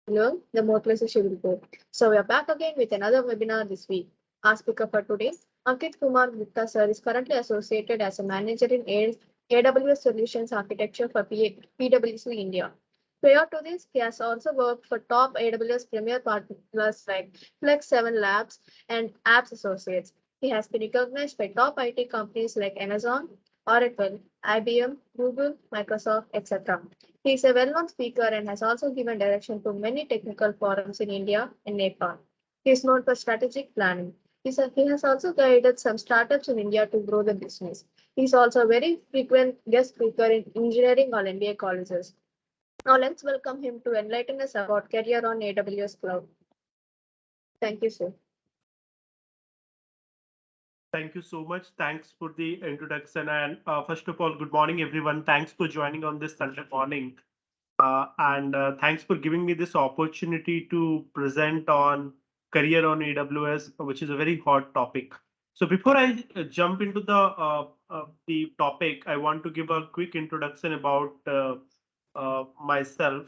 Learn, the more places you will go. So we are back again with another webinar this week. Our speaker for today, Ankit Kumar Gupta sir, is currently associated as a manager in AWS Solutions Architecture for PwC India. Prior to this, he has also worked for top AWS premier partners like Flex 7 Labs and Apps Associates. He has been recognized by top IT companies like Amazon, Oracle, IBM, Google, Microsoft, etc. He is a well-known speaker and has also given direction to many technical forums in India and Nepal. He is known for strategic planning. He has also guided some startups in India to grow the business. He is also a very frequent guest speaker in engineering or MBA colleges. Now let's welcome him to enlighten us about career on AWS Cloud. Thank you, sir. Thank you so much. Thanks for the introduction. And first of all, good morning, everyone. Thanks for joining on this Sunday morning. And thanks for giving me this opportunity to present on career on AWS, which is a very hot topic. So before I jump into the topic, I want to give a quick introduction about myself.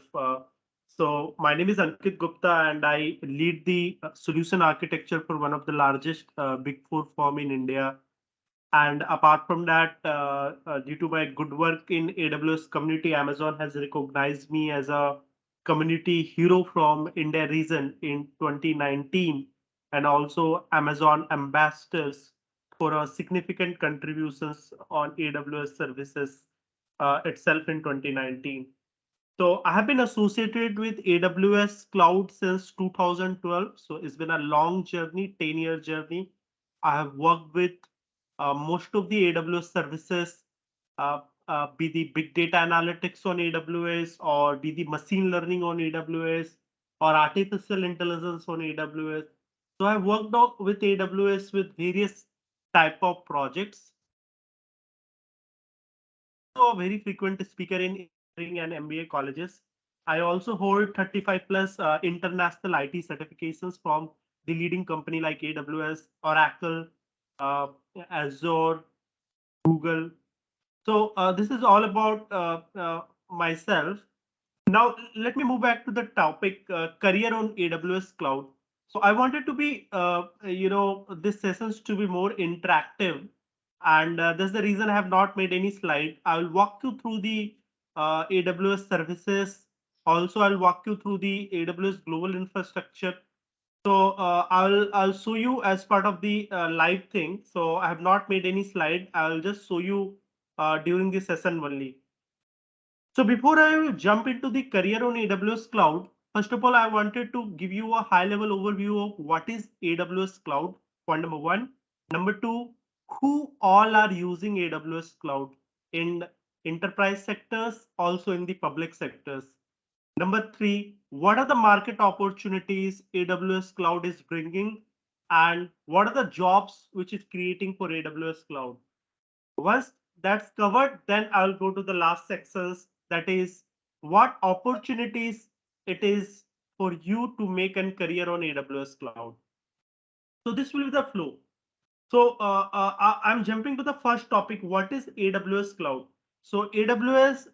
So my name is Ankit Gupta, and I lead the solution architecture for one of the largest Big Four firm in India. And apart from that, due to my good work in AWS community, Amazon has recognized me as a community hero from India region in 2019, and also Amazon ambassadors for a significant contributions on AWS services itself in 2019. So I have been associated with AWS Cloud since 2012. So it's been a long journey, 10-year journey. I have worked with most of the AWS services, uh, be the big data analytics on AWS, or be the machine learning on AWS, or artificial intelligence on AWS. So I worked out with AWS with various type of projects. Also a very frequent speaker in engineering and MBA colleges. I also hold 35 plus international IT certifications from the leading company like AWS, Oracle, uh, Azure, Google. So this is all about myself. Now let me move back to the topic, career on AWS cloud. So I wanted to be, this sessions to be more interactive, and that's the reason I have not made any slide. I will walk you through the AWS services. Also, I'll walk you through the AWS global infrastructure. So I'll show you as part of the live thing. So I have not made any slide. I'll just show you during the session only. So before I jump into the career on AWS Cloud, first of all, I wanted to give you a high level overview of what is AWS Cloud, point number one. Number two, who all are using AWS Cloud in enterprise sectors, also in the public sectors. Number three, what are the market opportunities AWS Cloud is bringing, and what are the jobs which is creating for AWS Cloud? Once that's covered, then I'll go to the last sections, that is what opportunities it is for you to make a career on AWS Cloud. So this will be the flow. So I'm jumping to the first topic. What is AWS Cloud? So AWS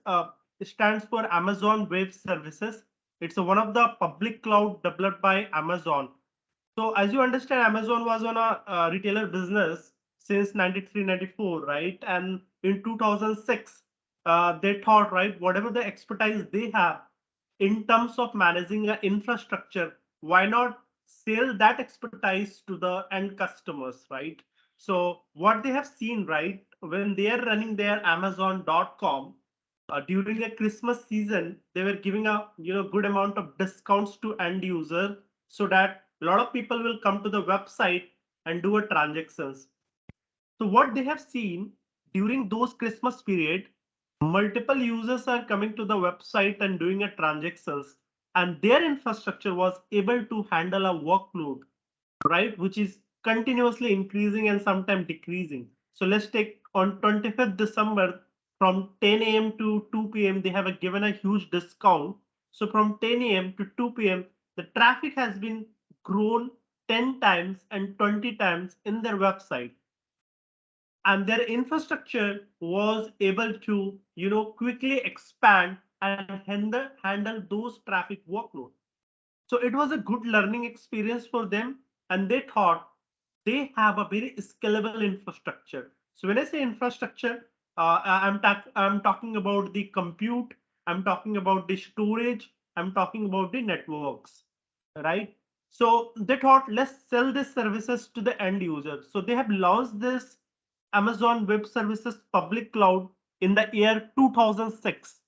stands for Amazon Web Services. It's one of the public cloud developed by Amazon. So as you understand, Amazon was on a retailer business since 93, 94, right? And in 2006, they thought, right, whatever the expertise they have in terms of managing an infrastructure, why not sell that expertise to the end customers, right? So what they have seen, right, when they are running their Amazon.com, during the Christmas season, they were giving a good amount of discounts to end user so that a lot of people will come to the website and do a transactions. So what they have seen during those Christmas period, multiple users are coming to the website and doing a transactions, and their infrastructure was able to handle a workload, right, which is continuously increasing and sometimes decreasing. So let's take on 25th December from 10 a.m. to 2 p.m. they have given a huge discount. So from 10 a.m. to 2 p.m. the traffic has been grown 10 times and 20 times in their website, and their infrastructure was able to quickly expand and handle those traffic workload. So it was a good learning experience for them, and they thought they have a very scalable infrastructure. So when I say infrastructure, I'm talking about the compute, I'm talking about the storage, I'm talking about the networks, right? So they thought, let's sell these services to the end user. So they have launched this Amazon Web Services public cloud in the year 2006.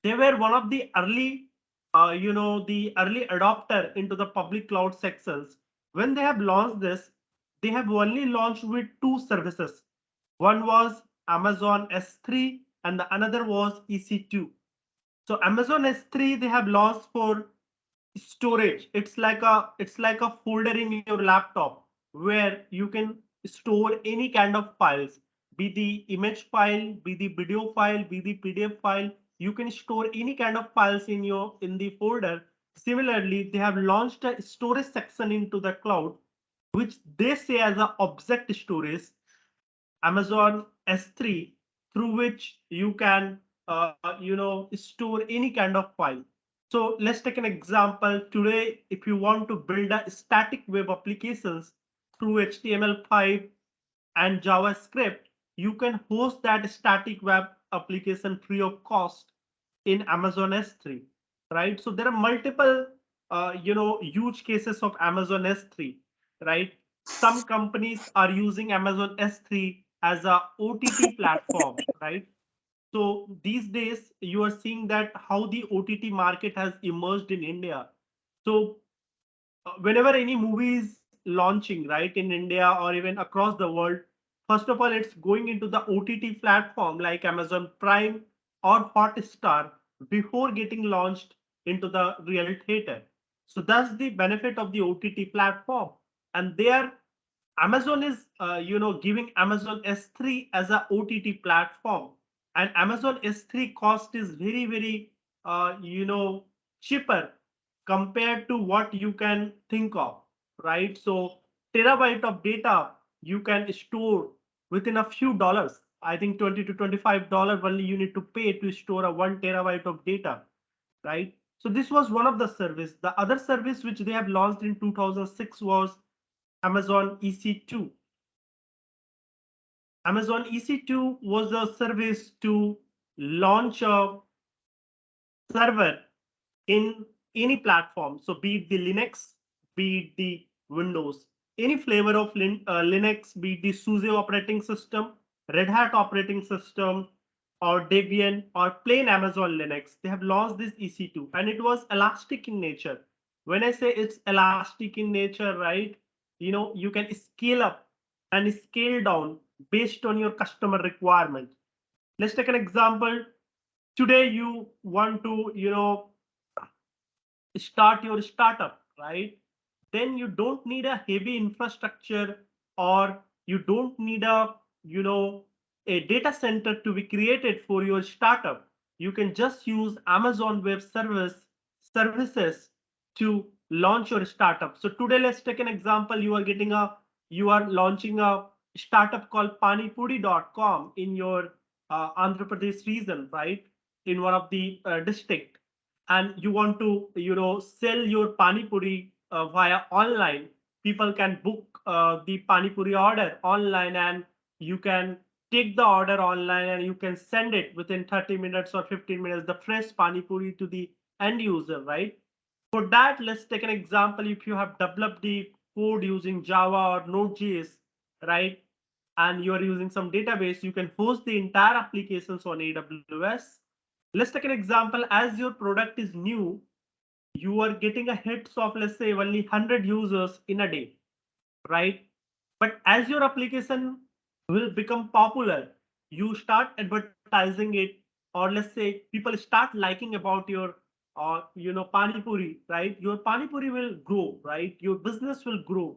They were one of the early, the early adopter into the public cloud sections. When they have launched this, they have only launched with two services. One was Amazon S3 and the another was EC2. So Amazon S3 they have launched for storage. It's like a folder in your laptop where you can store any kind of files, be the image file, be the video file, be the PDF file. You can store any kind of files in the folder. Similarly, they have launched a storage section into the cloud, which they say as a object storage, Amazon S3, through which you can store any kind of file. So let's take an example. Today, if you want to build a static web applications through HTML5 and JavaScript, you can host that static web application free of cost in Amazon S3, right? So there are multiple, use cases of Amazon S3, right? Some companies are using Amazon S3 as a OTT platform, right? So these days you are seeing that how the OTT market has emerged in India. So whenever any movie is launching, right, in India or even across the world, first of all, it's going into the OTT platform like Amazon Prime or Hotstar before getting launched into the real theater. So that's the benefit of the OTT platform. And there, Amazon is, giving Amazon S3 as a OTT platform, and Amazon S3 cost is very, very, cheaper compared to what you can think of, right? So terabyte of data you can store within a few dollars. I think $20 to $25 only you need to pay to store a 1 terabyte of data, right? So this was one of the service. The other service which they have launched in 2006 was Amazon EC2. Amazon EC2 was a service to launch a server in any platform. So be it the Linux, be it the Windows, any flavor of Linux, be it the SUSE operating system, Red Hat operating system, or Debian, or plain Amazon Linux. They have launched this EC2, and it was elastic in nature. When I say it's elastic in nature, right, you can scale up and scale down based on your customer requirement. Let's take an example. Today you want to, start your startup, right? Then you don't need a heavy infrastructure, or you don't need a data center to be created for your startup. You can just use Amazon Web Services to launch your startup. So today, let's take an example. You are launching a startup called panipuri.com in your Andhra Pradesh region, right? In one of the district, and you want to sell your pani puri via online. People can book the pani puri order online, and you can take the order online, and you can send it within 30 minutes or 15 minutes, the fresh pani puri to the end user, right? For that, let's take an example. If you have developed the code using Java or Node.js, right, and you are using some database, you can host the entire applications on AWS. Let's take an example. As your product is new, you are getting a hits of, let's say, only 100 users in a day, right? But as your application will become popular, you start advertising it, or let's say people start liking about your pani puri, right? Your pani puri will grow, right? Your business will grow,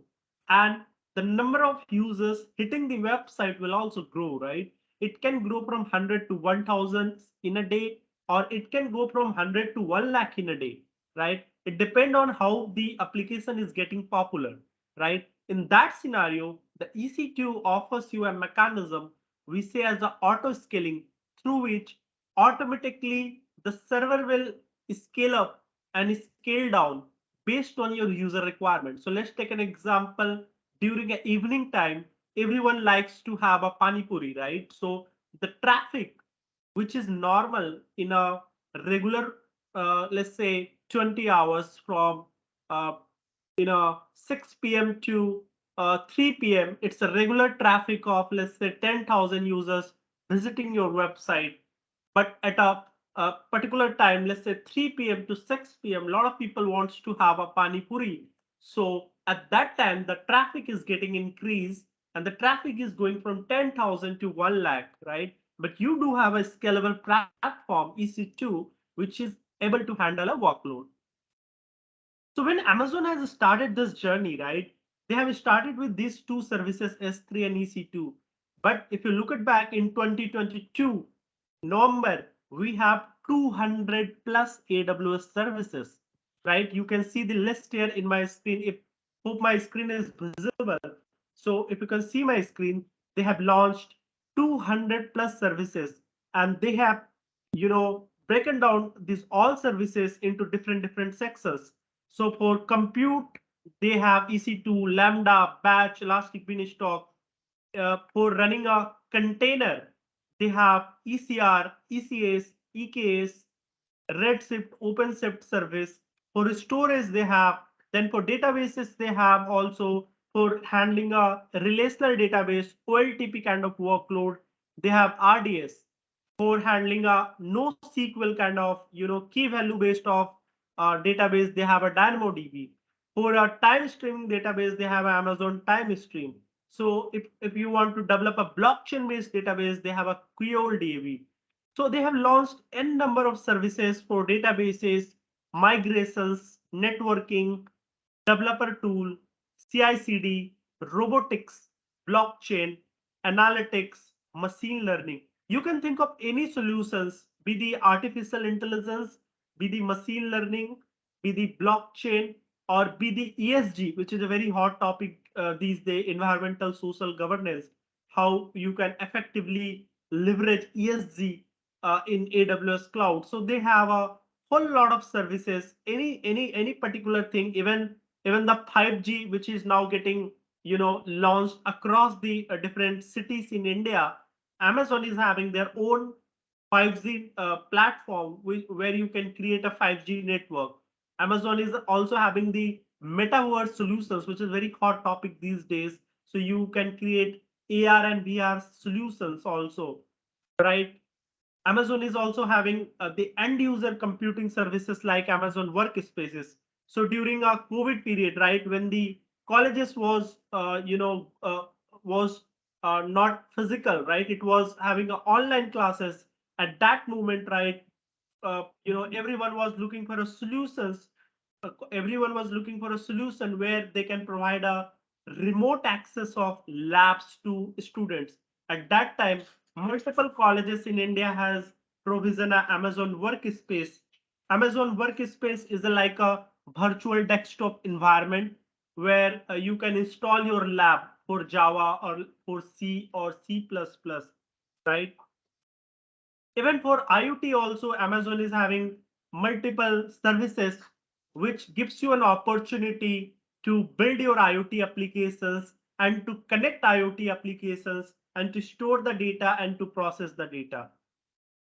and the number of users hitting the website will also grow, right? It can grow from 100 to 1000 in a day, or it can go from 100 to 1 lakh in a day, right? It depends on how the application is getting popular, right? In that scenario, the EC2 offers you a mechanism we say as the auto scaling, through which automatically the server will scale up and scale down based on your user requirement. So let's take an example. During an evening time, everyone likes to have a pani puri, right? So the traffic, which is normal in a regular, let's say 20 hours from uh, 6 p.m. to 3 p.m. It's a regular traffic of, let's say, 10,000 users visiting your website. But at a particular time, let's say 3 p.m. to 6 p.m., a lot of people wants to have a pani puri. So at that time, the traffic is getting increased, and the traffic is going from 10,000 to 1 lakh, right? But you do have a scalable platform, EC2, which is able to handle a workload. So when Amazon has started this journey, right, they have started with these two services, S3 and EC2. But if you look at back in 2022, November, we have 200 plus AWS services, right? You can see the list here in my screen. If hope my screen is visible. So if you can see my screen, they have launched 200 plus services, and they have, broken down these all services into different sectors. So for compute, they have EC2, Lambda, Batch, Elastic Beanstalk. For running a container, they have ECR, ECS, EKS, Redshift, OpenShift service. For storage, they have. Then for databases, they have also for handling a relational database, OLTP kind of workload. They have RDS for handling a NoSQL kind of, key value based of database. They have a DynamoDB. For a time streaming database, they have Amazon Time Stream. So if you want to develop a blockchain based database, they have a QoL So they have launched n number of services for databases, migrations, networking, developer tool, CI/CD, robotics, blockchain, analytics, machine learning. You can think of any solutions, be the artificial intelligence, be the machine learning, be the blockchain, or be the ESG, which is a very hot topic these days, environmental social governance, how you can effectively leverage ESG in AWS cloud. So they have a whole lot of services, any particular thing, even the 5G, which is now getting launched across the different cities in India. Amazon is having their own 5G platform where you can create a 5G network. Amazon is also having the metaverse solutions, which is a very hot topic these days. So you can create AR and VR solutions also, right? Amazon is also having the end user computing services like Amazon Workspaces. So during our COVID period, right, when the colleges was not physical, right, it was having online classes at that moment, right. Everyone was looking for a solutions. Everyone was looking for a solution where they can provide a remote access of labs to students. At that time, multiple colleges in India has provision a Amazon Workspace. Amazon Workspace is like a virtual desktop environment where you can install your lab for Java or for C or C++, right? Even for IoT also, Amazon is having multiple services which gives you an opportunity to build your IoT applications and to connect IoT applications and to store the data and to process the data.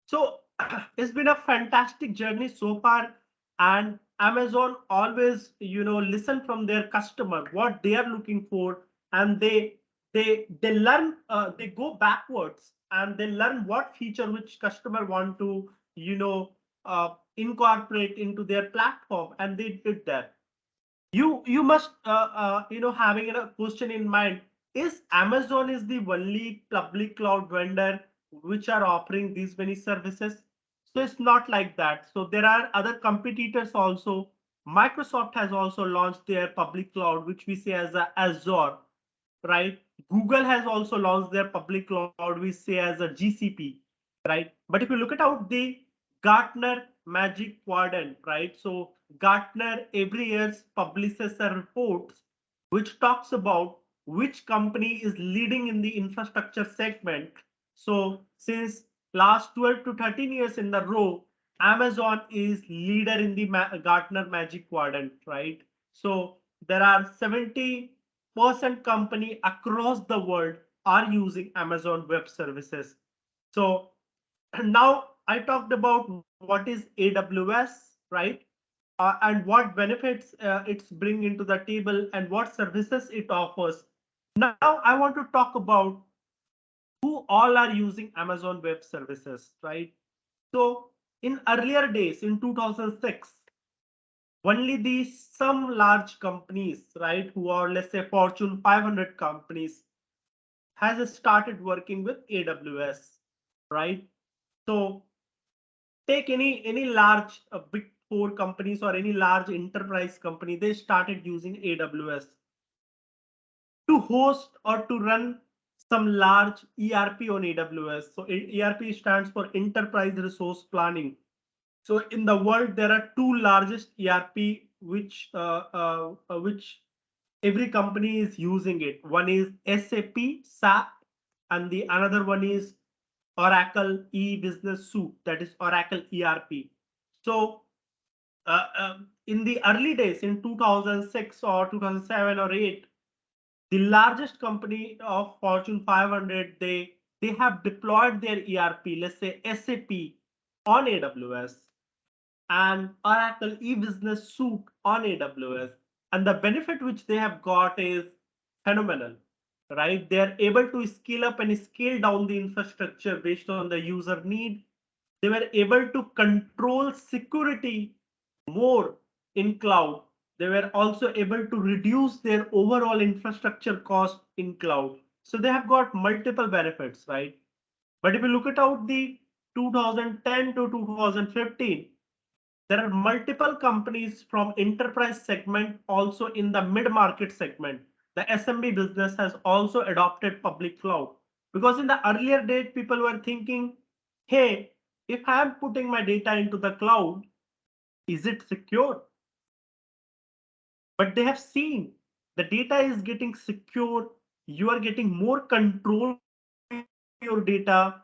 So it's been a fantastic journey so far, and Amazon always, listen from their customer what they are looking for, and they learn, they go backwards and they learn what feature which customer want to, incorporate into their platform, and they did that. You must having a question in mind, is Amazon is the only public cloud vendor which are offering these many services? So it's not like that. So there are other competitors also. Microsoft has also launched their public cloud, which we say as a Azure, right? Google has also launched their public cloud, we say as a GCP, right? But if you look at out the Gartner Magic Quadrant, right? So Gartner every year publishes a report which talks about which company is leading in the infrastructure segment. So since last 12 to 13 years in a row, Amazon is leader in the Gartner Magic Quadrant, right? So there are 70% company across the world are using Amazon Web Services. So now I talked about what is AWS, right? And what benefits it's bring into the table and what services it offers. Now I want to talk about who all are using Amazon Web Services, right? So in earlier days, in 2006, only these some large companies, right, who are, let's say, Fortune 500 companies, has started working with AWS, right? So take any large big four companies or any large enterprise company, they started using AWS to host or to run some large ERP on AWS. So ERP stands for Enterprise Resource Planning. So in the world, there are two largest ERP which every company is using it. One is SAP, and the another one is Oracle e-business suite, that is Oracle ERP. So in the early days, in 2006 or 2007 or 8, the largest company of Fortune 500, they have deployed their ERP, let's say SAP, on AWS, and Oracle e-business suite on AWS. And the benefit which they have got is phenomenal, right? They are able to scale up and scale down the infrastructure based on the user need. They were able to control security more in cloud. They were also able to reduce their overall infrastructure cost in cloud. So they have got multiple benefits, right? But if you look at out the 2010 to 2015, there are multiple companies from enterprise segment, also in the mid-market segment. The SMB business has also adopted public cloud, because in the earlier date, people were thinking, hey, if I'm putting my data into the cloud, is it secure? But they have seen the data is getting secure. You are getting more control your data.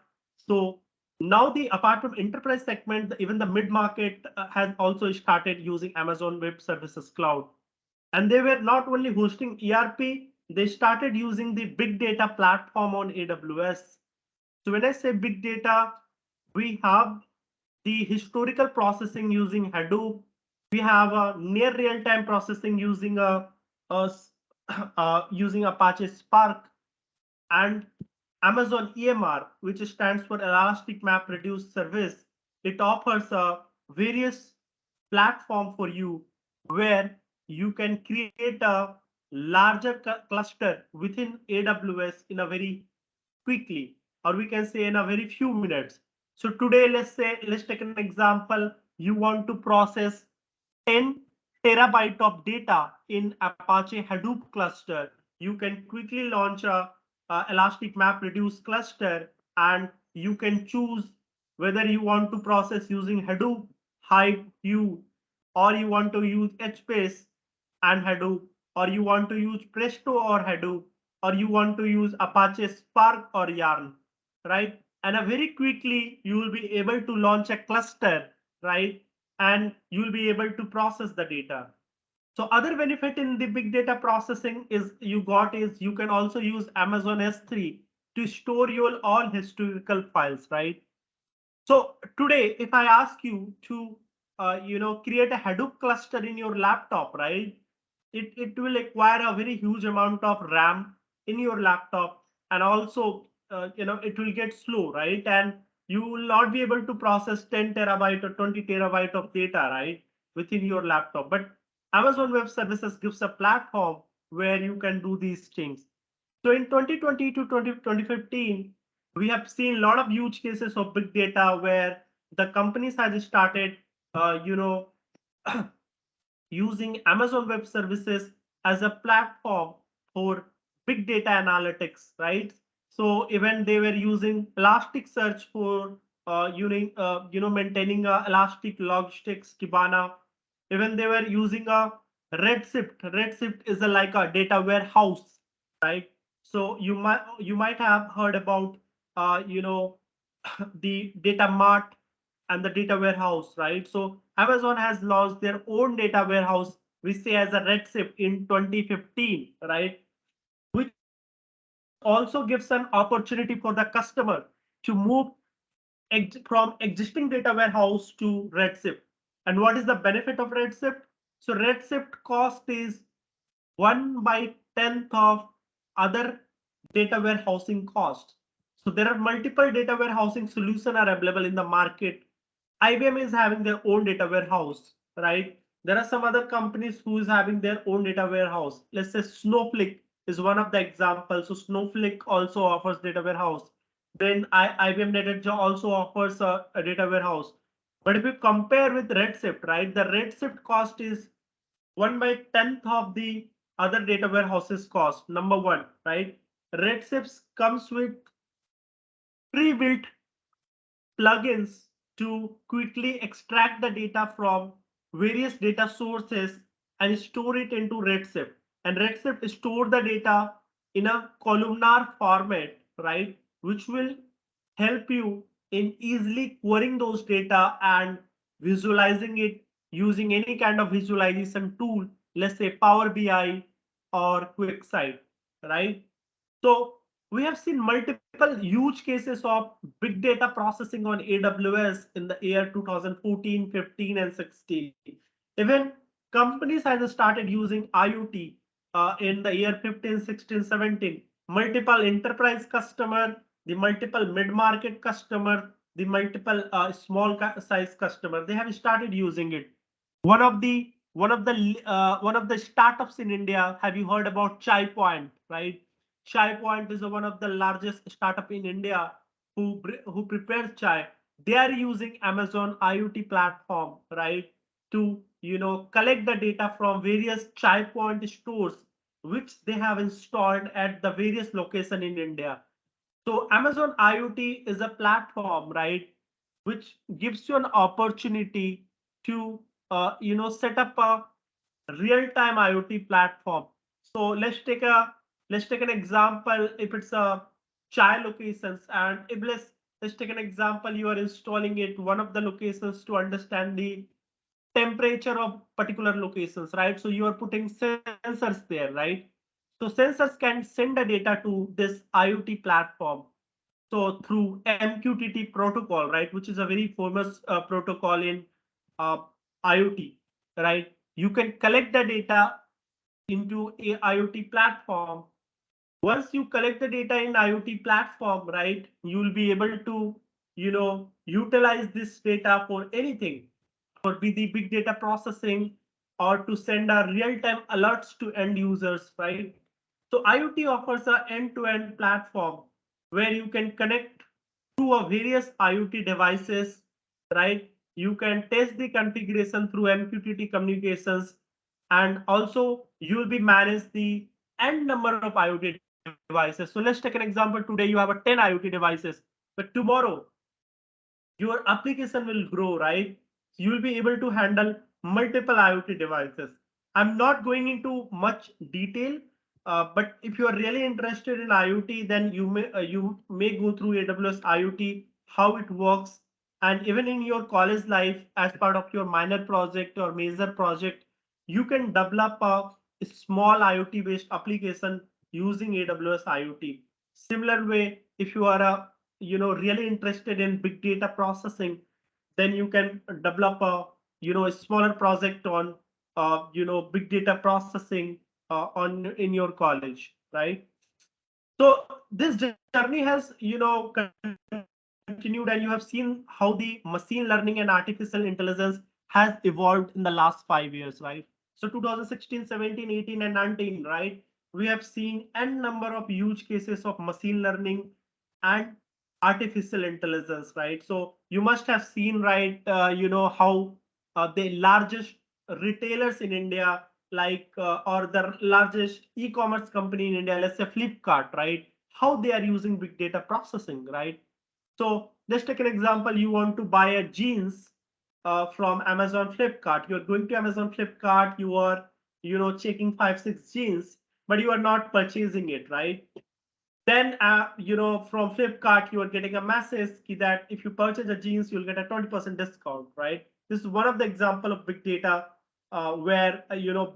So now the apart from enterprise segment, even the mid-market has also started using Amazon Web Services Cloud. And they were not only hosting ERP, they started using the big data platform on AWS. So when I say big data, we have the historical processing using Hadoop. We have a near real-time processing using a using Apache Spark, and Amazon EMR, which stands for Elastic Map Reduce Service. It offers a various platform for you where you can create a larger cluster within AWS in a very quickly, or we can say in a very few minutes. So today, let's take an example. You want to process 10 terabyte of data in Apache Hadoop cluster. You can quickly launch a Elastic Map Reduce cluster, and you can choose whether you want to process using Hadoop, Hive, or you want to use HBase and Hadoop, or you want to use Presto or Hadoop, or you want to use Apache Spark or Yarn, right? And very quickly you will be able to launch a cluster, right? And you'll be able to process the data. So other benefit in the big data processing is you can also use Amazon S3 to store your all historical files, right? So today, if I ask you to, create a Hadoop cluster in your laptop, right? It will require a very huge amount of RAM in your laptop, and also, it will get slow, right? And you will not be able to process 10 terabyte or 20 terabyte of data, right, within your laptop. But Amazon Web Services gives a platform where you can do these things. So in 2020 to 2015, we have seen a lot of use cases of big data where the companies have started, using Amazon Web Services as a platform for big data analytics, right? So even they were using Elasticsearch for maintaining Elastic Logistics, Kibana. Even they were using a Redshift. Redshift is like a data warehouse, right? So you might have heard about the data mart and the data warehouse, right? So Amazon has launched their own data warehouse, we say as a Redshift in 2015, right? Which also gives an opportunity for the customer to move from existing data warehouse to Redshift. And what is the benefit of Redshift? So Redshift cost is 1 by 10th of other data warehousing cost. So there are multiple data warehousing solutions are available in the market. IBM is having their own data warehouse, right? There are some other companies who is having their own data warehouse. Let's say Snowflake is one of the examples. So Snowflake also offers data warehouse. Then IBM NetEdge also offers a data warehouse. But if you compare with Redshift, right, the Redshift cost is 1 by 10th of the other data warehouses cost. Number one, right? Redshift comes with pre-built plugins to quickly extract the data from various data sources and store it into Redshift. And Redshift store the data in a columnar format, right? Which will help you in easily querying those data and visualizing it using any kind of visualization tool, let's say Power BI or QuickSight, right? So we have seen multiple huge cases of big data processing on AWS in the year 2014, 15, and 16. Even companies have started using IoT in the year 15, 16, 17. Multiple enterprise customer, the multiple mid-market customer, the multiple small size customer, they have started using it. One of the startups in India, have you heard about Chai Point, right? Chai Point is one of the largest startup in India who prepares chai. They are using Amazon IoT platform, right, to collect the data from various Chai Point stores which they have installed at the various location in India. So Amazon IoT is a platform, right, which gives you an opportunity to set up a real-time IoT platform. So let's take an example. If it's a chai locations, and if let's take an example, you are installing it one of the locations to understand the temperature of particular locations, right? So you are putting sensors there, right? So sensors can send the data to this IoT platform. So through MQTT protocol, right, which is a very famous protocol in uh, IoT, right? You can collect the data into a IoT platform. Once you collect the data in IoT platform, right, you will be able to, utilize this data for anything, or be the big data processing, or to send a real-time alerts to end users, right? So IoT offers a end-to-end platform where you can connect to a various IoT devices, right? You can test the configuration through MQTT communications, and also you will be manage the n number of IoT devices. So let's take an example. Today you have a 10 IoT devices, but tomorrow your application will grow, right? You will be able to handle multiple IoT devices. I'm not going into much detail, but if you are really interested in IoT, then you may go through AWS IoT, how it works, and even in your college life, as part of your minor project or major project, you can develop a small IoT based application using AWS IoT. Similar way, if you are a really interested in big data processing, then you can develop a smaller project on big data processing on in your college, right? So this journey has continued, and you have seen how the machine learning and artificial intelligence has evolved in the last 5 years, right? So 2016, 17, 18, and 19, right? We have seen n number of huge cases of machine learning and artificial intelligence, right? So you must have seen, right, how the largest retailers in India, like or the largest e-commerce company in India, let's say Flipkart, right? How they are using big data processing, right? So let's take an example. You want to buy a jeans from Amazon Flipkart. You're going to Amazon Flipkart. You are checking 5, 6 jeans, but you are not purchasing it, right? Then, from Flipkart, you are getting a message that if you purchase a jeans, you'll get a 20% discount, right? This is one of the example of big data where,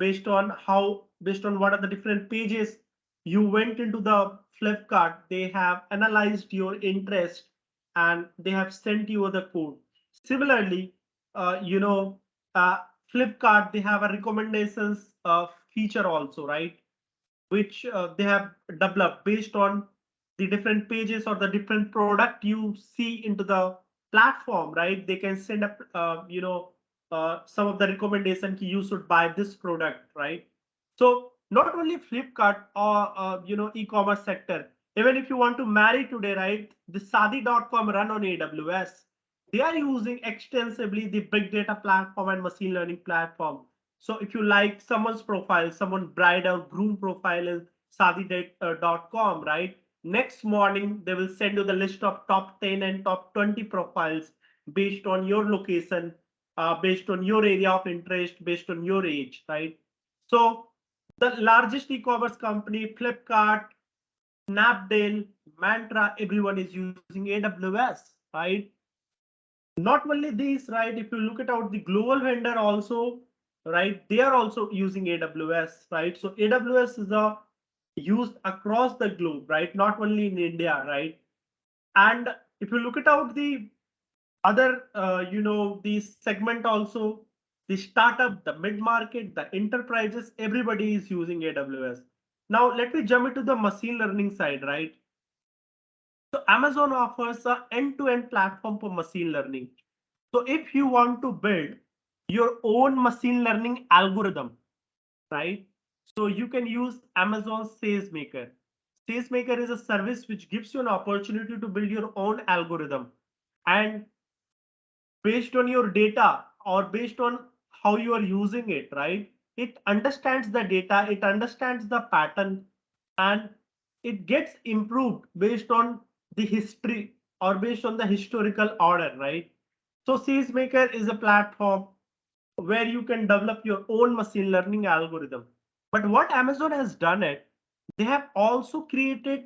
based on what are the different pages you went into the Flipkart, they have analyzed your interest and they have sent you the code. Similarly, uh, Flipkart, they have a recommendations feature also, right? Which they have developed based on the different pages or the different product you see into the platform, right? They can send up, some of the recommendation you should buy this product, right? So not only Flipkart or, e-commerce sector, even if you want to marry today, right? The Sadi.com run on AWS. They are using extensively the big data platform and machine learning platform. So if you like someone's profile, someone bride or groom profile in Sadi.com, right? Next morning, they will send you the list of top 10 and top 20 profiles based on your location, based on your area of interest, based on your age, right? So the largest e-commerce company, Flipkart, Snapdeal, Mantra, everyone is using AWS, right? Not only these, right? If you look at out the global vendor also, right? They are also using AWS, right? So AWS is used across the globe, right? Not only in India, right? And if you look at out the other, the segment also, the startup, the mid market, the enterprises, everybody is using AWS. Now let me jump into the machine learning side, right? So Amazon offers a end-to-end platform for machine learning. So if you want to build your own machine learning algorithm, right? So you can use Amazon SageMaker. SageMaker is a service which gives you an opportunity to build your own algorithm. And based on your data or based on how you are using it, right? It understands the data, it understands the pattern, and it gets improved based on the history or based on the historical order, right? So SageMaker is a platform where you can develop your own machine learning algorithm. But what Amazon has done it, they have also created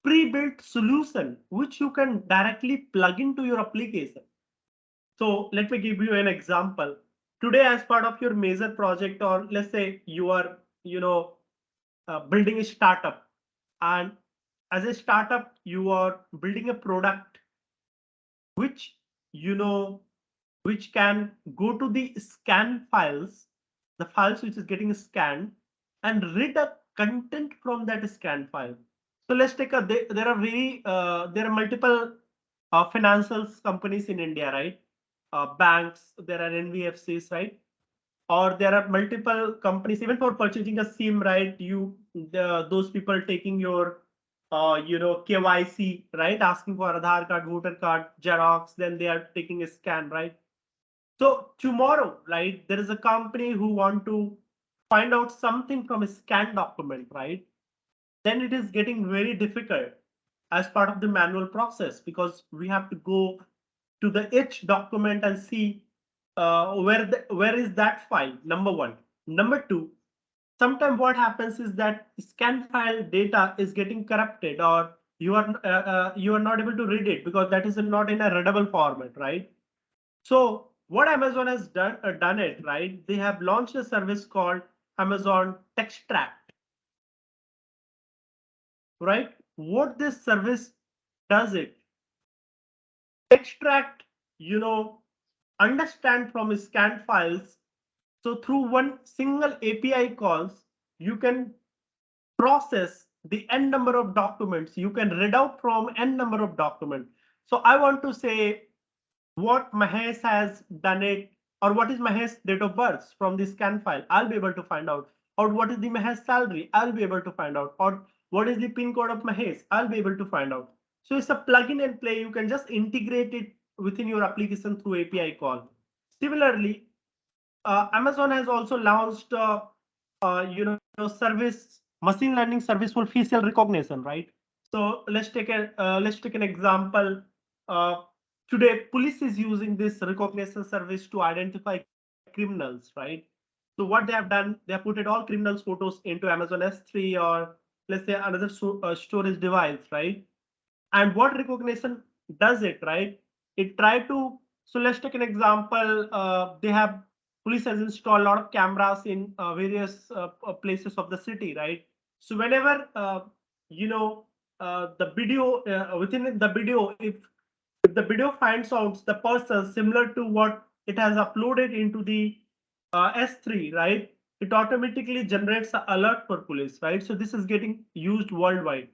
pre-built solution which you can directly plug into your application. So let me give you an example. Today, as part of your major project, or let's say you are, building a startup, and as a startup, you are building a product which, you know, which can go to the scan files, the files which is getting scanned, and read the content from that scan file. So let's take a, there are multiple financial companies in India, right? Banks, there are NBFCs, right? Or there are multiple companies, even for purchasing a SIM, right? Those people taking your, KYC, right? Asking for Aadhaar card, voter card, Xerox, then they are taking a scan, right? So tomorrow, right, there is a company who want to find out something from a scanned document, right? Then it is getting very difficult as part of the manual process because we have to go to the each document and see where is that file. Number one. Number two. Sometimes what happens is that scan file data is getting corrupted, or you are not able to read it because that is not in a readable format, right? So what Amazon has done it, right? They have launched a service called Amazon Textract, right? What this service does it? Extract, understand from scanned files. So through one single API calls, you can process the n number of documents. You can read out from n number of documents. So I want to say what Mahesh has done it, or what is Mahesh's date of birth from the scan file, I'll be able to find out. Or what is the Mahesh salary, I'll be able to find out. Or what is the pin code of Mahesh, I'll be able to find out. So it's a plug-in and play. You can just integrate it within your application through API call. Similarly, Amazon has also launched, service, machine learning service for facial recognition, right? So let's take an example. Uh, Today, police is using this recognition service to identify criminals, right? So what they have done, they have put it all criminals photos into Amazon S3 or let's say another storage device, right? And what recognition does it, right? It try to, so let's take an example. They have, police has installed a lot of cameras in various places of the city, right? So whenever you know the video, within the video, if the video finds out the person similar to what it has uploaded into the S3, right, it automatically generates an alert for police, right? So this is getting used worldwide.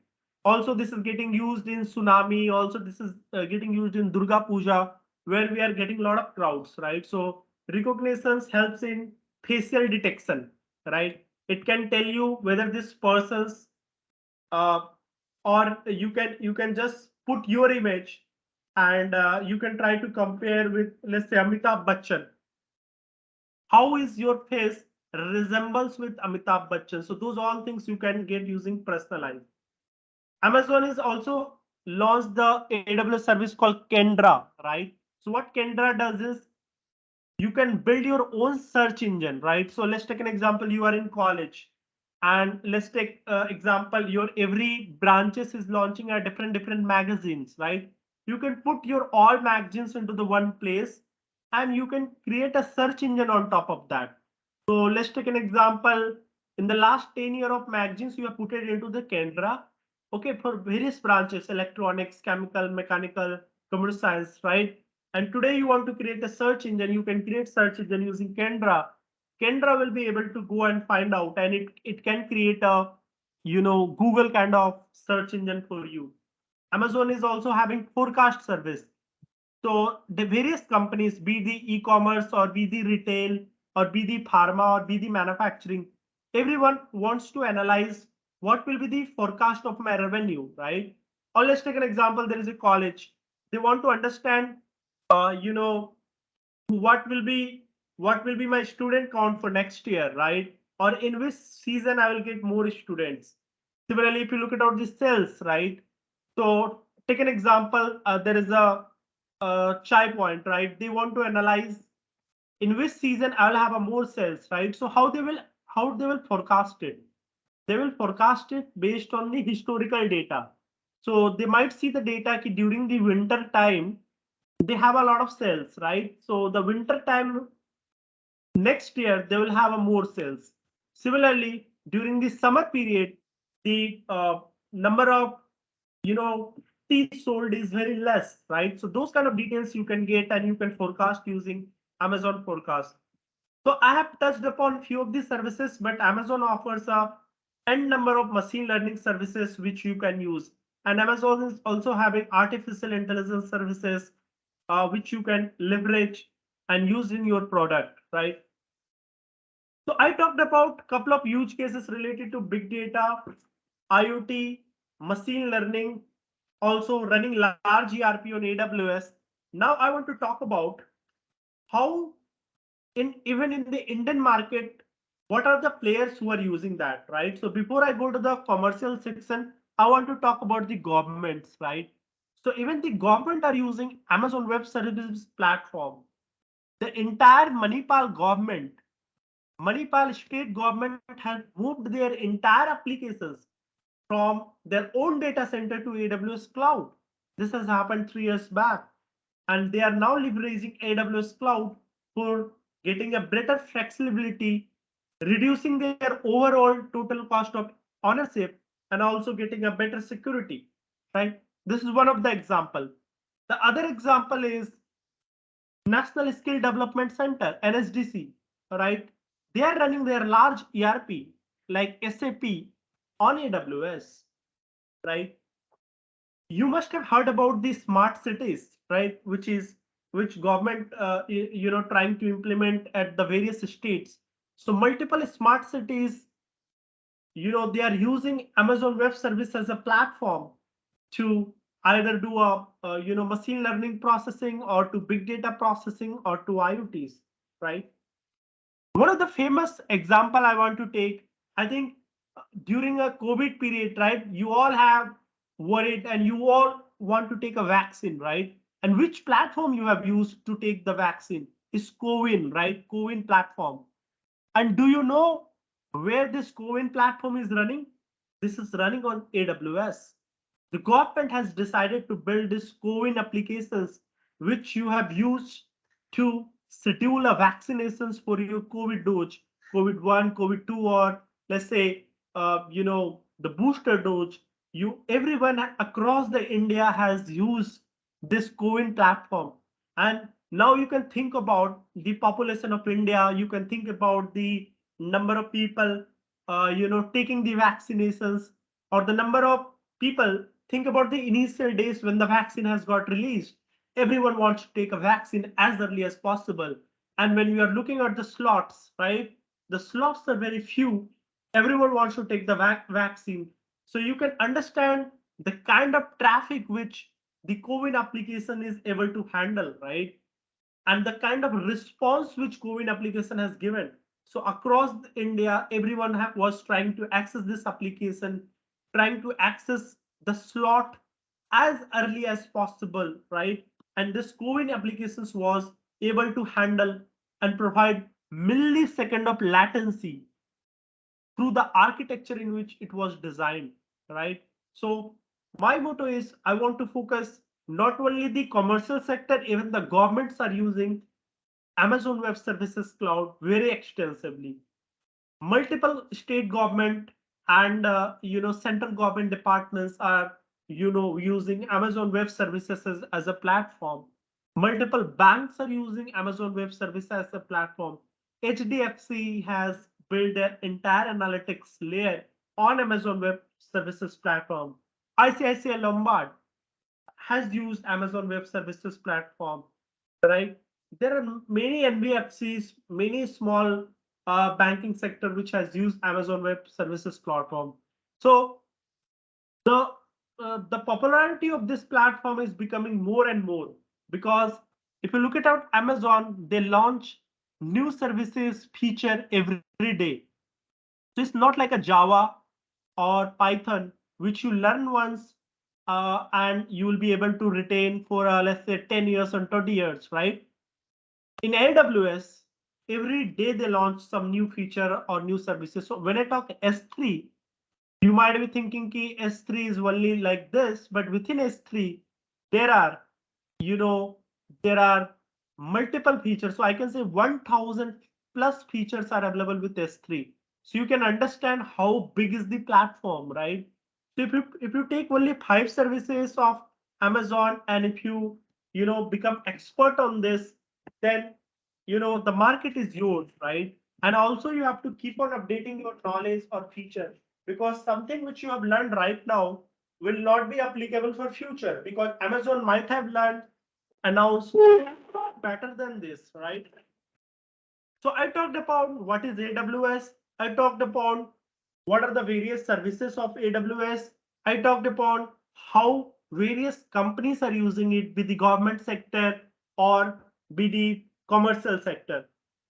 Also, this is getting used in tsunami. Also, this is getting used in Durga Puja, where we are getting a lot of crowds, right? So recognitions helps in facial detection, right? It can tell you whether this person's uh, or you can just put your image, and you can try to compare with, let's say, Amitabh Bachchan. How is your face resembles with Amitabh Bachchan? So those all things you can get using personalized. Amazon is also launched the AWS service called Kendra, right? So what Kendra does is you can build your own search engine, right? So let's take an example. You are in college, and let's take example, your every branches is launching a different magazines, right? You can put your all magazines into the one place, and you can create a search engine on top of that. So let's take an example. In the last 10 year of magazines, you have put it into the Kendra, okay, for various branches: electronics, chemical, mechanical, computer science, right? And today you want to create a search engine, you can create search engine using Kendra. Kendra will be able to go and find out, and it can create a, Google kind of search engine for you. Amazon is also having forecast service. So the various companies, be the e-commerce or be the retail or be the pharma or be the manufacturing, everyone wants to analyze what will be the forecast of my revenue, right? Or let's take an example. There is a college. They want to understand, you know, what will be my student count for next year, right? Or in which season I will get more students. Similarly, if you look at out the sales, right? So take an example. There is a chai point, right? They want to analyze in which season I will have a more sales, right? So how they will forecast it? They will forecast it based on the historical data. So they might see the data during the winter time they have a lot of sales, right? So the winter time next year they will have a more sales. Similarly, during the summer period, the number of tea sold is very less, right? So those kind of details you can get and you can forecast using Amazon forecast. So I have touched upon few of these services, but Amazon offers a n number of machine learning services which you can use. And Amazon is also having artificial intelligence services which you can leverage and use in your product, right? So I talked about a couple of use cases related to big data, IoT, machine learning, also running large ERP on AWS. Now I want to talk about how even in the Indian market, what are the players who are using that, right? So before I go to the commercial section, I want to talk about the governments, right? So even the government are using Amazon Web Services platform. The entire Manipal state government has moved their entire applications from their own data center to AWS cloud. This has happened 3 years back, and they are now leveraging AWS cloud for getting a better flexibility, reducing their overall total cost of ownership, and also getting a better security, right? This is one of the example. The other example is National Skill Development Center, NSDC, right? They are running their large ERP like SAP on AWS, right? You must have heard about the smart cities, right? Which government trying to implement at the various states. So multiple smart cities, they are using Amazon Web Service as a platform to either do a machine learning processing or to big data processing or to IoTs, right? One of the famous example I want to take, I think during a COVID period, right? You all have worried and you all want to take a vaccine, right? And which platform you have used to take the vaccine is 𝐂𝐥𝐻𝐿, right? 𝐂𝐿 platform. And do you know where this 𝐂𝐿 platform is running? This is running on AWS. The government has decided to build these 𝐂𝐿 applications, which you have used to schedule a vaccinations for your COVID dose, COVID-1, COVID-2, or let's say, the booster dose. Everyone across the India has used this 𝐂𝐿 platform. And now you can think about the population of India. You can think about the number of people, taking the vaccinations, or the number of people. Think about the initial days when the vaccine has got released. Everyone wants to take a vaccine as early as possible. And when we are looking at the slots, right, the slots are very few. Everyone wants to take the vaccine. So you can understand the kind of traffic which the 𝐂𝐿 application is able to handle, right? And the kind of response which 𝐂𝐿 application has given. So across India, everyone was trying to access this application, trying to access the slot as early as possible, right? And this 𝐂𝐿 applications was able to handle and provide millisecond of latency through the architecture in which it was designed, right? So my motto is I want to focus not only the commercial sector, even the governments are using Amazon Web Services Cloud very extensively. Multiple state government and central government departments are using Amazon Web Services as a platform. Multiple banks are using Amazon Web Services as a platform. HDFC has built their entire analytics layer on Amazon Web Services platform. ICICI Lombard has used Amazon Web Services platform, right? There are many NBFCs, many small banking sector which has used Amazon Web Services platform. So the popularity of this platform is becoming more and more, because if you look at out Amazon, they launch new services feature every day. So it's not like a Java or Python, which you learn once and you will be able to retain for let's say 10 years or 20 years, right? In AWS, every day they launch some new feature or new services. So when I talk S3, you might be thinking ki S3 is only like this, but within S3, there are, you know, there are multiple features. So I can say 1000 plus features are available with S3. So you can understand how big is the platform, right? So if you take only 5 services of Amazon, and if you become expert on this, then the market is yours, right? And also you have to keep on updating your knowledge or feature, because something which you have learned right now will not be applicable for future, because Amazon might have learned announced better than this, right? So I talked about what is AWS. I talked about what are the various services of AWS. I talked upon how various companies are using it, be the government sector or be the commercial sector.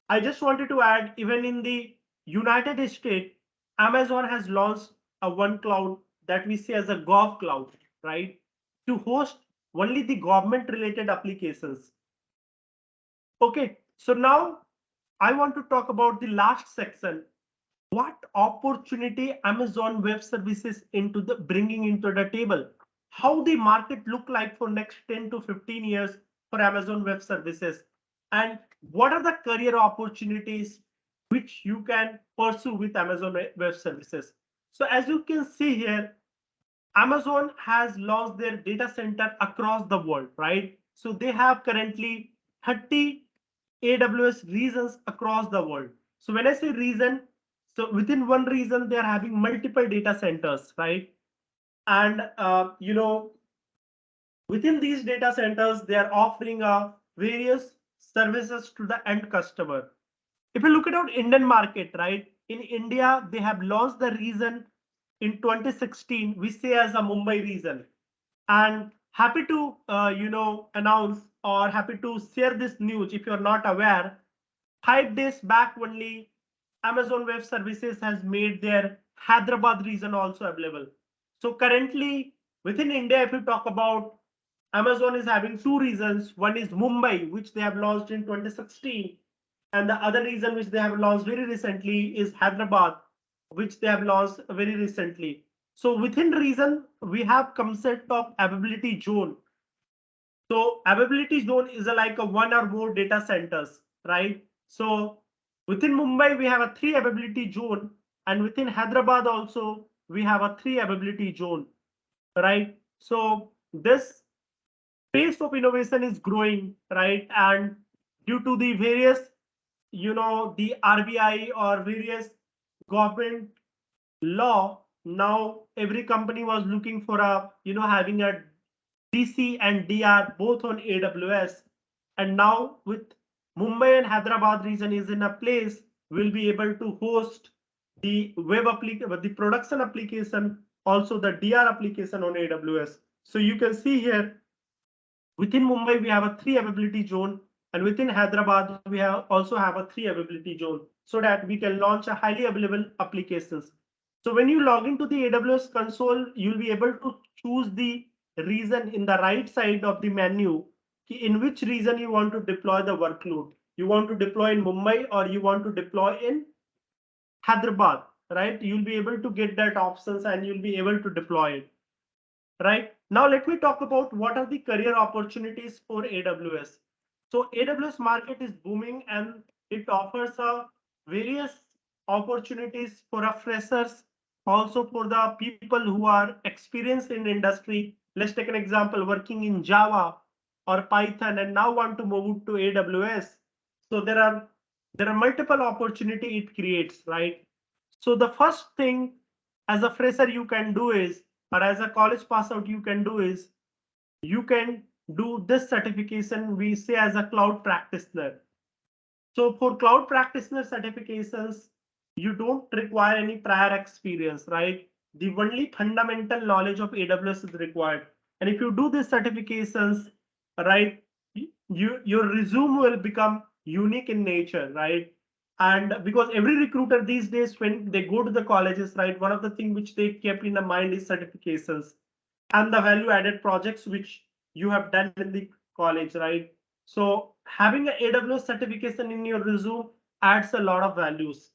I just wanted to add, even in the United States, Amazon has launched a one cloud that we see as a Gov cloud, right? To host only the government related applications. Okay, so now I want to talk about the last section. What opportunity Amazon Web Services bringing into the table? How the market look like for next 10 to 15 years for Amazon Web Services? And what are the career opportunities which you can pursue with Amazon Web Services? So as you can see here, Amazon has launched their data center across the world, right? So they have currently 30 AWS regions across the world. So when I say region, so within one region, they are having multiple data centers, right? And, within these data centers, they are offering various services to the end customer. If you look at our Indian market, right? In India, they have launched the region in 2016, we say as a Mumbai region. And happy to, announce or happy to share this news. If you're not aware, 5 days back only, Amazon Web Services has made their Hyderabad region also available. So currently within India, if you talk about, Amazon is having two regions. One is Mumbai, which they have launched in 2016. And the other region which they have launched very recently is Hyderabad, which they have launched very recently. So within reason, we have concept of availability zone. So availability zone is like a one or more data centers, right? So within Mumbai, we have a 3 availability zone, and within Hyderabad also, we have a 3 availability zone, right? So this pace of innovation is growing, right? And due to the various, the RBI or various government law, now every company was looking for a, having a DC and DR both on AWS. And now with Mumbai and Hyderabad region is in a place, we'll be able to host the web application, the production application, also the DR application on AWS. So you can see here, within Mumbai, we have a 3 availability zone, and within Hyderabad, we also have a 3 availability zone, so that we can launch a highly available applications. So when you log into the AWS console, you'll be able to choose the region in the right side of the menu, in which region you want to deploy the workload. You want to deploy in Mumbai or you want to deploy in Hyderabad, right? You'll be able to get that options and you'll be able to deploy it. Right now, let me talk about what are the career opportunities for AWS. So AWS market is booming and it offers various opportunities for our freshers, also for the people who are experienced in industry. Let's take an example, working in Java or Python and now want to move to AWS. So there are multiple opportunity it creates, right? So the first thing as a fresher you can do is, or as a college pass out you can do is, you can do this certification we say as a cloud practitioner. So for cloud practitioner certifications, you don't require any prior experience, right? The only fundamental knowledge of AWS is required. And if you do these certifications, right, your resume will become unique in nature, right? And because every recruiter these days, when they go to the colleges, right, one of the things which they kept in the mind is certifications and the value added projects which you have done in the college, right? So having an AWS certification in your resume adds a lot of values.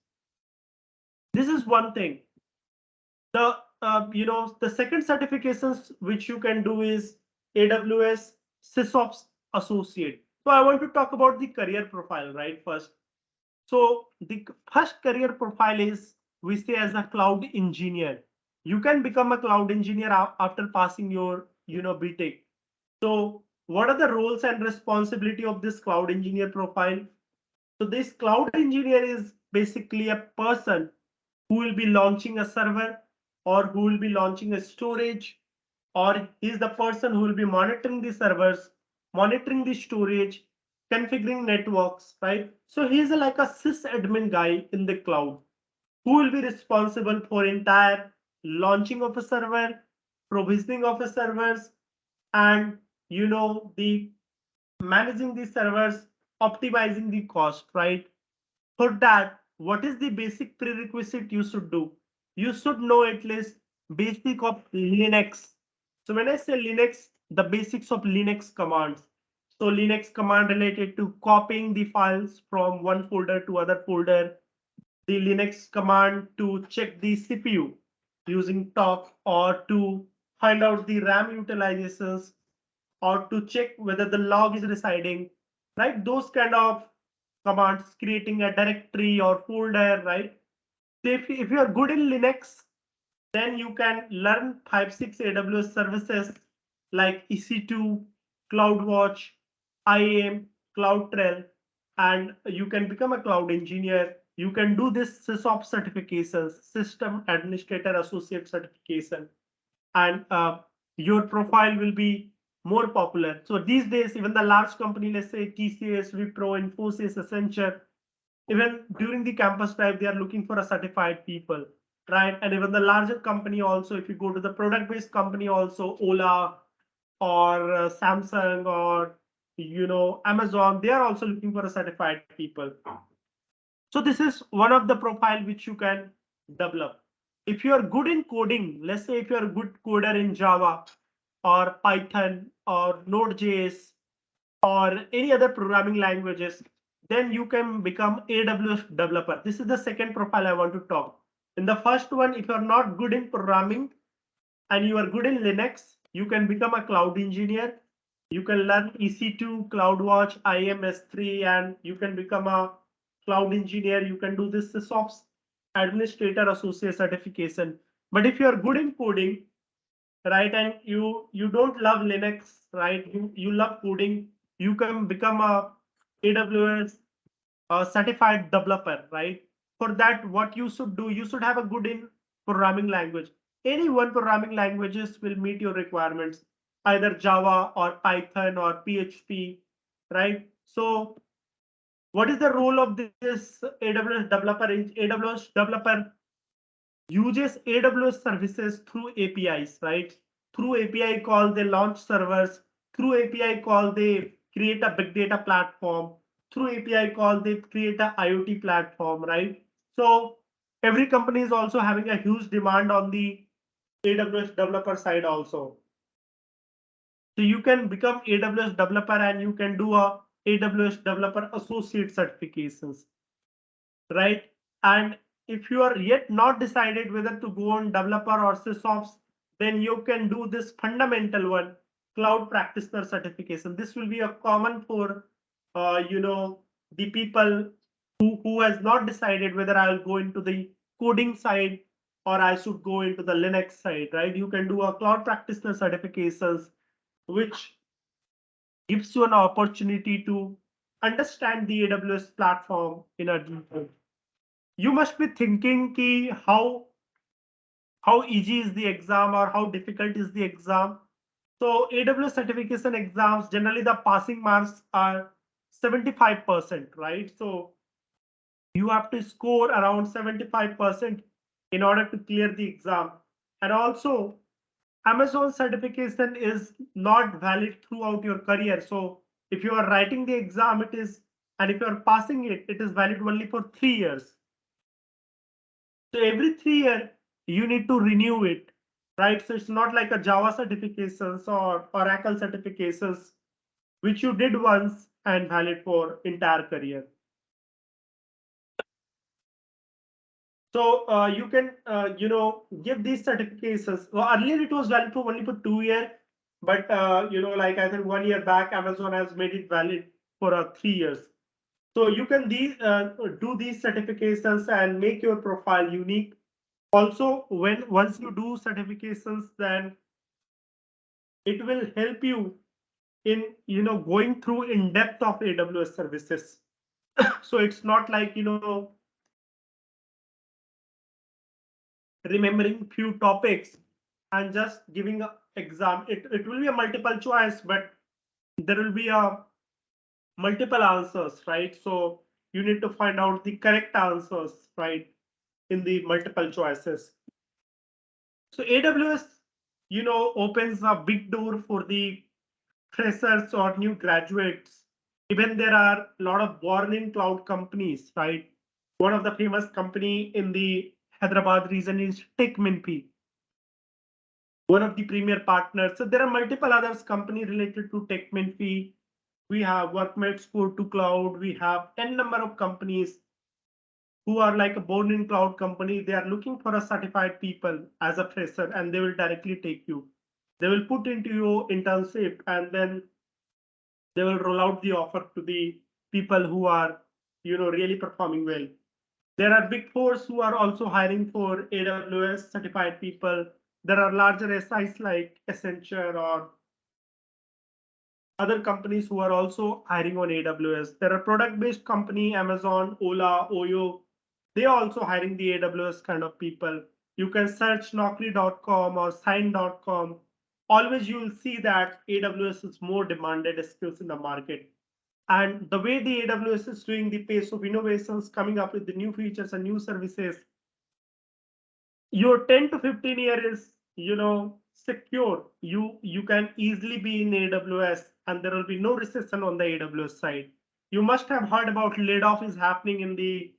This is one thing. The second certifications which you can do is AWS SysOps Associate. So I want to talk about the career profile, right? First, so the first career profile is, we say, as a cloud engineer. You can become a cloud engineer after passing your, BTech. So what are the roles and responsibility of this cloud engineer profile? So this cloud engineer is basically a person who will be launching a server or who will be launching a storage, or is the person who will be monitoring the servers, monitoring the storage, configuring networks, right? So he's like a sysadmin guy in the cloud who will be responsible for entire launching of a server, provisioning of a servers, and the managing the servers, optimizing the cost, right? For that, what is the basic prerequisite you should do? You should know at least basic of Linux. So when I say Linux, the basics of Linux commands. So Linux command related to copying the files from one folder to other folder, the Linux command to check the CPU using talk, or to find out the RAM utilizations, or to check whether the log is residing, right? Those kind of commands, creating a directory or folder, right? So if you are good in Linux, then you can learn 5-6 AWS services like EC2, CloudWatch, IAM, CloudTrail, and you can become a cloud engineer. You can do this SysOps certifications, System Administrator Associate certification, and your profile will be more popular. So these days, even the large company, let's say TCS, Wipro, Infosys, Accenture, even during the campus drive, they are looking for a certified people, right? And even the larger company also, if you go to the product-based company also, Ola or Samsung or Amazon, they are also looking for a certified people. So this is one of the profile which you can develop. If you are good in coding, let's say if you are a good coder in Java or Python or Node.js or any other programming languages, then you can become AWS developer. This is the second profile I want to talk. In the first one, if you're not good in programming, and you are good in Linux, you can become a cloud engineer. You can learn EC2, CloudWatch, IMS3, and you can become a cloud engineer. You can do this SysOps administrator associate certification. But if you are good in coding, right, and you don't love Linux, right, you love coding, you can become a AWS certified developer, right? For that, what you should do, you should have a good in programming language. Any one programming languages will meet your requirements, either Java or Python or PHP, right? So what is the role of this AWS developer? AWS developer uses AWS services through APIs, right? Through API call, they launch servers. Through API call, they create a big data platform. Through API call, they create a IoT platform, right? So every company is also having a huge demand on the AWS developer side also. So you can become AWS developer and you can do a AWS developer associate certifications, right? And if you are yet not decided whether to go on developer or sysops, then you can do this fundamental one, cloud practitioner certification. This will be a common for the people who has not decided whether I'll go into the coding side or I should go into the Linux side, right? You can do a cloud practitioner certifications, which gives you an opportunity to understand the AWS platform in a deeper. You must be thinking ki how easy is the exam or how difficult is the exam. So AWS certification exams, generally the passing marks are 75%, right? So you have to score around 75% in order to clear the exam. And also Amazon certification is not valid throughout your career. So if you are writing the exam, it is, and if you are passing it, it is valid only for 3 years. So every 3 years, you need to renew it, right? So it's not like a Java certifications or Oracle certifications, which you did once and valid for entire career. So you can, give these certifications. Well, earlier it was valid for only for 2 years, but like I think 1 year back, Amazon has made it valid for 3 years. So you can do these certifications and make your profile unique. Also, once you do certifications, then it will help you in going through in depth of AWS services. So it's not like remembering few topics and just giving a exam. It will be a multiple choice, but there will be a multiple answers, right? So you need to find out the correct answers, right, in the multiple choices. So AWS, opens a big door for the freshers or new graduates. Even there are a lot of born in cloud companies, right? One of the famous company in the Hyderabad region is 𝐂𝐥𝐻𝐿, one of the premier partners. So there are multiple others company related to 𝐂𝐥𝐻𝐿. We have Workmates for to Cloud. We have n number of companies who are like a born in cloud company. They are looking for a certified people as a fresher, and they will directly take you. They will put into your internship, and then they will roll out the offer to the people who are really performing well. There are big fours who are also hiring for AWS certified people. There are larger SIs like Accenture or other companies who are also hiring on AWS. There are product-based company, Amazon, Ola, Oyo. They are also hiring the AWS kind of people. You can search Naukri.com or Sign.com. Always you will see that AWS is more demanded skills in the market. And the way the AWS is doing the pace of innovations, coming up with the new features and new services, your 10 to 15 year is, secure. You can easily be in AWS and there will be no recession on the AWS side. You must have heard about layoff is happening in the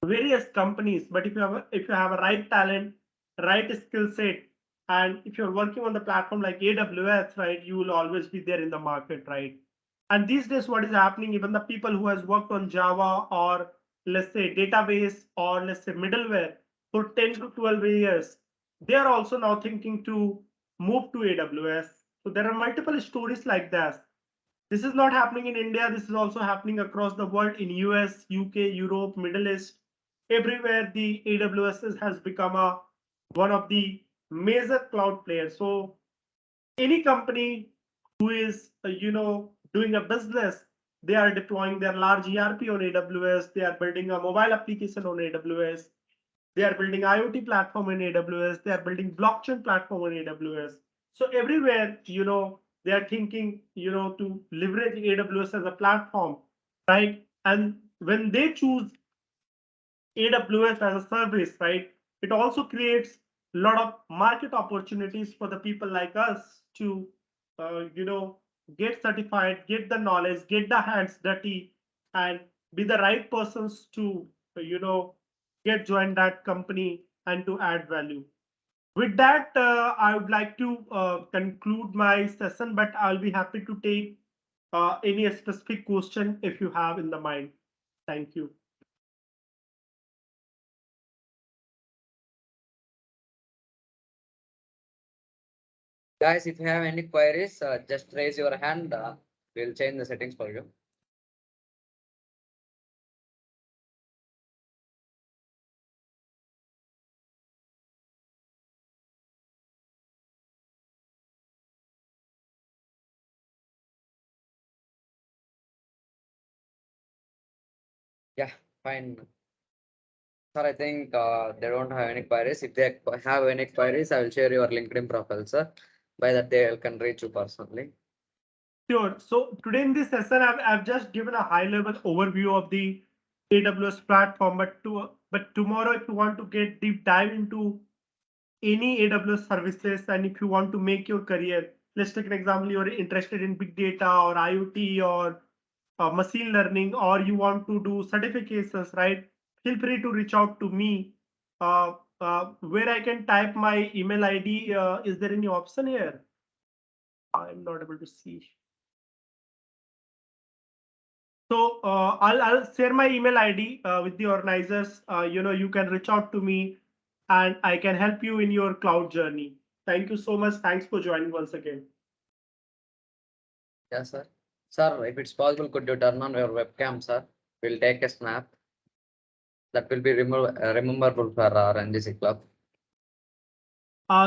various companies, but if you have a right talent, right skill set, and if you're working on the platform like AWS, right, you will always be there in the market, right? And these days, what is happening, even the people who has worked on Java or let's say database or let's say middleware for 10 to 12 years, they are also now thinking to move to AWS. So there are multiple stories like this. This is not happening in India. This is also happening across the world in US, UK, Europe, Middle East. Everywhere the AWS has become one of the major cloud players. So any company who is doing a business, they are deploying their large ERP on AWS. They are building a mobile application on AWS. They are building IoT platform in AWS. They are building blockchain platform on AWS. So everywhere, they are thinking, to leverage AWS as a platform, right? And when they choose AWS as a service, right, it also creates a lot of market opportunities for the people like us to, get certified, get the knowledge, get the hands dirty, and be the right persons to, get join that company and to add value. With that, I would like to conclude my session, but I'll be happy to take any specific question if you have in the mind. Thank you. Guys, if you have any queries, just raise your hand. We'll change the settings for you. Yeah, fine. Sir, I think they don't have any queries. If they have any queries, I will share your LinkedIn profile, sir. By that, they can reach you personally. Sure. So today in this session, I've just given a high-level overview of the AWS platform, but tomorrow, if you want to get deep dive into any AWS services, and if you want to make your career, let's take an example, you're interested in big data or IoT or machine learning, or you want to do certifications, right? Feel free to reach out to me. Where I can type my email ID. Is there any option here? I'm not able to see. So I'll share my email ID with the organizers. You can reach out to me and I can help you in your cloud journey. Thank you so much. Thanks for joining once again. Yes, sir. Sir, if it's possible, could you turn on your webcam, sir? We'll take a snap. That will be rememberable for our NGC club.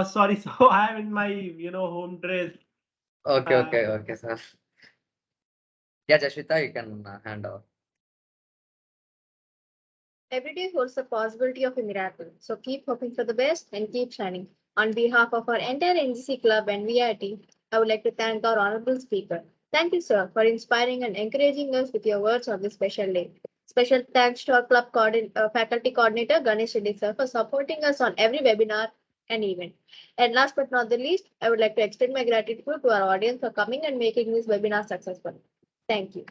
Sorry, so I am in my home dress. Okay, sir. Yeah, Jashwita, you can hand over. Every day holds the possibility of a miracle. So keep hoping for the best and keep shining. On behalf of our entire NGC club and VIT, I would like to thank our honorable speaker. Thank you, sir, for inspiring and encouraging us with your words on this special day. Special thanks to our club faculty coordinator, Ganesh Reddy, sir, for supporting us on every webinar and event. And last but not the least, I would like to extend my gratitude to our audience for coming and making this webinar successful. Thank you.